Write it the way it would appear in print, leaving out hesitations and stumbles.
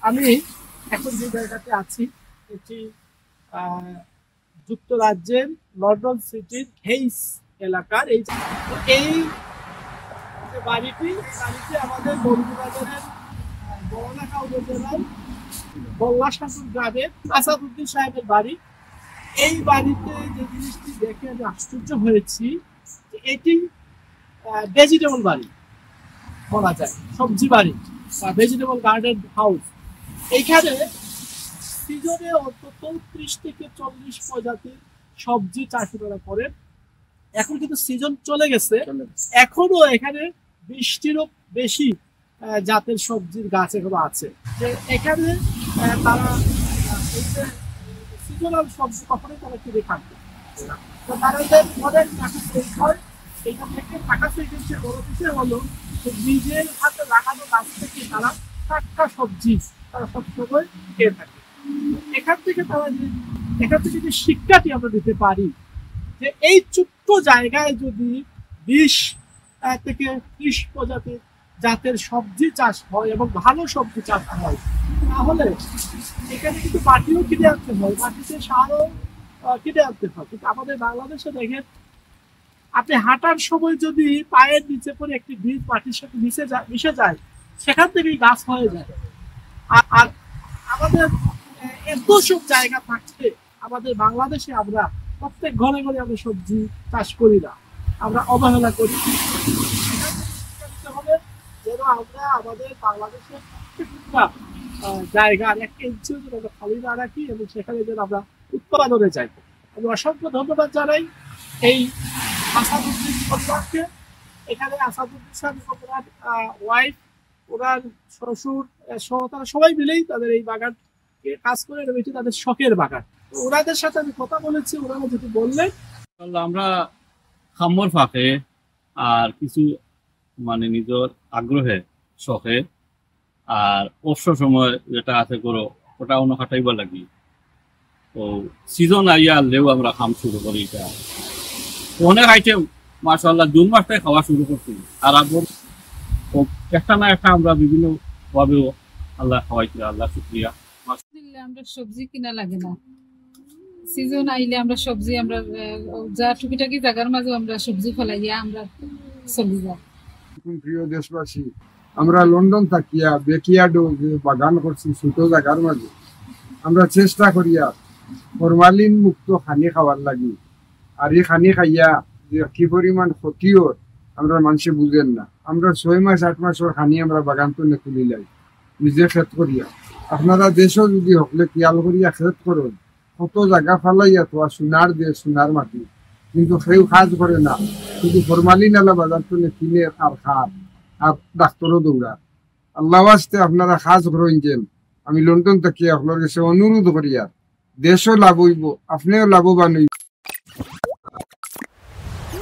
আমি এখন যে জায়গাতে আছি এটি যুক্তরাজ্যের লন্ডন সিটির হেইস এলাকার এই যে বাড়িটি আমাদের বন্ধুবাজারের বড়লেখা উপজেলার বল্লাশাসন গ্রামের আসাদুদ্দিন সাহেবের বাড়ি। এই বাড়িতে যে জিনিসটি দেখে আমি আশ্চর্য হয়েছি যে এটি ভেজিটেবল বাড়ি বলা যায়, সবজি বাড়ি বা ভেজিটেবল গার্ডেন হাউস। এইখানে সিজনে অন্তত 30 থেকে 40 প্রজাতির সবজি চাষ করেন। এখন কিন্তু সিজন চলে গেছে, এখনো এখানে 20টিরও বেশি জাতের সবজির গাছ এখনো আছে। যে এখানে তারা সিজনাল সবজি কখনোই তারা কিনে খাবে। তো তাদের অনেক টাকা সেভ হয়। এখান থেকে টাকা সেভের যে বড় বিষয় হলো নিজের হাতে লাগানো গাছ থেকে তারা টাটকা সবজি তারা সবসময় খেয়ে থাকে। এখান থেকে যে শিক্ষাটি আমরা দিতে পারি যে এই ছোট্ট জায়গায় যদি 20 থেকে 30 প্রজাতির জাতের সবজি চাষ হয় এবং ভালো সবজি চাষ হয়, তাহলে এখানে কিন্তু মাটিও কিনে আনতে হয়, মাটিতে সারও কিনে আনতে হয়। কিন্তু আমাদের বাংলাদেশে দেখেন, আপনি হাঁটার সময় যদি পায়ের নিচে পড়ে একটি বীজ মাটির সাথে মিশে যায়, সেখান থেকেই গাছ হয়ে যায়। আর আমাদের এত সব জায়গা থাকছে আমাদের বাংলাদেশে আমরা প্রত্যেক ঘরে ঘরে আমরা সবজি চাষ করি না, আমরা অবহেলা করি। যেন আমরা আমাদের বাংলাদেশের প্রত্যেকটা জায়গার একটা ইঞ্চিও যেন আমরা খালি না রাখি এবং সেখানে যেন আমরা উৎপাদনে যাই। আমি অসংখ্য ধন্যবাদ জানাই এই আসাদুদ্দিন পরিবারকে। এখানে আসাদুদ্দিন সাহেব, ওনার ওয়াইফ, ওনার শ্বশুর সহ তারা সবাই মিলেই তাদের এই বাগান কাজ করে এবং এটি তাদের শখের বাগান। ওনাদের সাথে আমি কথা বলেছি, ওনারা যেটি বললেন, আমরা খাম্মর ফাঁকে আর কিছু মানে নিজের আগ্রহে শখে আর অবসর সময় যেটা আছে করো ওটা অন্য খাটাইব লাগি। তো সিজন আইয়া আনলেও আমরা খাম শুরু করি। এটা অনেক আইটেম মাশাআল্লাহ জুন মাসটাই খাওয়া শুরু করছি। আর একটা না একটা আমরা বিভিন্ন ভাবেও আল্লাহ খাওয়াইছি, আল্লাহ শুকরিয়া। আমরা সবজি কিনা লাগে না, সিজন আইলে আমরা সবজি আমরা যা টুকিটাকি জায়গার মাঝে আমরা সবজি ফলাইয়া আমরা চলি যাই। প্রিয় দেশবাসী, আমরা লন্ডন থাকিয়া বেকিয়ার্ডো যে বাগান করছি ছোট জায়গার মাঝে, আমরা চেষ্টা করিয়া ফরমালিন মুক্ত খানি খাওয়ার লাগি। আর এই খানি খাইয়া যে কি পরিমাণ ক্ষতিও আমরা মানুষে বুঝেন না। আমরা 6 মাস 8 মাসের খানি আমরা বাগান তো তুলি লাই নিজে খেত করিয়া। আপনারা দেশও যদি হকলে খেয়াল করিয়া খেত করুন, কত জায়গা ফালাইয়া তো সোনার দেশ, সোনার মাটি, কিন্তু সেও কাজ করে না, শুধু ফরমালিন আলা বাজার তো কিনে আর খার আর ডাক্তারও দৌড়া। আল্লাহ আসতে আপনারা কাজ করেন। যেন আমি লন্ডন থেকে আপনার কাছে অনুরোধ করিয়া, দেশও লাভ হইব, আপনিও লাভবান হইব।